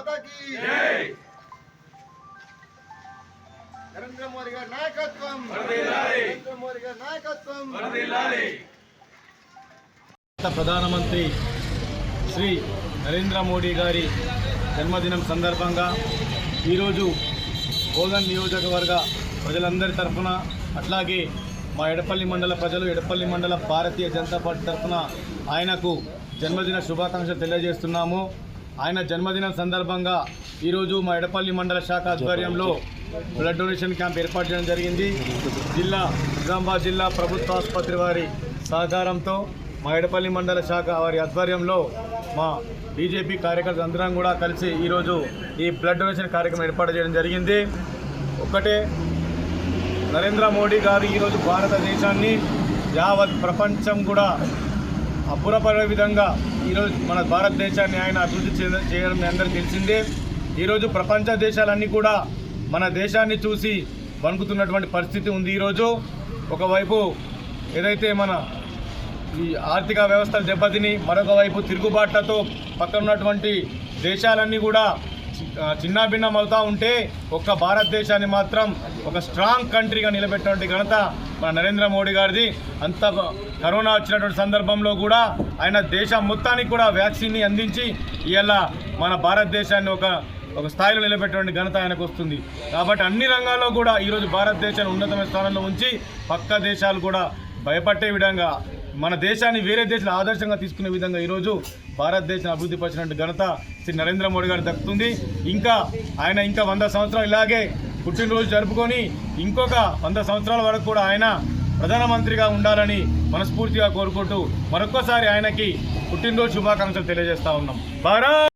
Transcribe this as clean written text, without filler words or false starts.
माता की जय। नरेंद्र मोदी गाరి నాయకత్వం వర్ధిల్లాలి। నరేంద్ర మోడీ గారి నాయకత్వం వర్ధిల్లాలి। ప్రధానమంత్రి శ్రీ నరేంద్ర మోడీ గారి జన్మదినం సందర్భంగా ఈరోజు బోధన్ నియోజకవర్గ ప్రజలందరి తరఫున అట్లాగే మా ఎడపల్లి మండల ప్రజలు ఎడపల్లి మండల భారతీయ జనతా పార్టీ తరఫున ఆయనకు జన్మదిన శుభాకాంక్షలు తెలియజేస్తున్నాము। ఆయన జన్మదినం సందర్భంగా ఈరోజు మా ఎడపల్లి మండల శాఖ ఆధ్వర్యంలో బ్లడ్ డొనేషన్ క్యాంప్ ఏర్పాటు చేయడం జరిగింది। నిజామాబాద్ జిల్లా ప్రభుత్వ ఆసుపత్రి వారి సహకారంతో మా ఎడపల్లి మండల శాఖ వారి ఆధ్వర్యంలో మా బీజేపీ కార్యకర్తలు అందరం కూడా కలిసి ఈరోజు ఈ బ్లడ్ డొనేషన్ కార్యక్రమం ఏర్పాటు చేయడం జరిగింది। ఒకటే నరేంద్ర మోడీ గారు ఈరోజు భారతదేశాన్ని యావత్ ప్రపంచం కూడా అబ్బురపడే విధంగా ఈరోజు మన భారతదేశాన్ని ఆయన అభివృద్ధి చేయడం మీ అందరికీ తెలిసిందే। ఈరోజు ప్రపంచ దేశాలన్నీ కూడా మన దేశాన్ని చూసి వణుకుతున్నటువంటి పరిస్థితి ఉంది। ఈరోజు ఒకవైపు ఏదైతే మన ఈ ఆర్థిక వ్యవస్థలు దెబ్బతిని మరొక వైపు తిరుగుబాట్లతో పక్కన ఉన్నటువంటి దేశాలన్నీ కూడా చిన్నాభిన్నం అవుతూ ఉంటే ఒక్క భారతదేశాన్ని మాత్రం ఒక స్ట్రాంగ్ కంట్రీగా నిలబెట్టినటువంటి ఘనత మన నరేంద్ర మోడీ గారిది। అంత కరోనా వచ్చినటువంటి సందర్భంలో కూడా ఆయన దేశం మొత్తానికి కూడా వ్యాక్సిన్ని అందించి ఇవాళ మన భారతదేశాన్ని ఒక స్థాయిలో నిలబెట్టినటువంటి ఘనత ఆయనకు వస్తుంది। కాబట్టి అన్ని రంగాల్లో కూడా ఈరోజు భారతదేశాన్ని ఉన్నతమైన స్థానంలో ఉంచి పక్క దేశాలు కూడా భయపడే విధంగా మన దేశాన్ని వేరే దేశాలు ఆదర్శంగా తీసుకునే విధంగా ఈరోజు భారతదేశం అభివృద్ధి పరిచినటువంటి ఘనత శ్రీ నరేంద్ర మోడీ గారికి దక్కుతుంది। ఆయన 100 సంవత్సరాలు ఇలాగే పుట్టినరోజు జరుపుకొని ఇంకొక 100 సంవత్సరాల వరకు కూడా ఆయన ప్రధానమంత్రిగా ఉండాలని మనస్ఫూర్తిగా కోరుకుంటూ మరొక్కసారి ఆయనకి పుట్టినరోజు శుభాకాంక్షలు తెలియజేస్తా ఉన్నాం। భారత్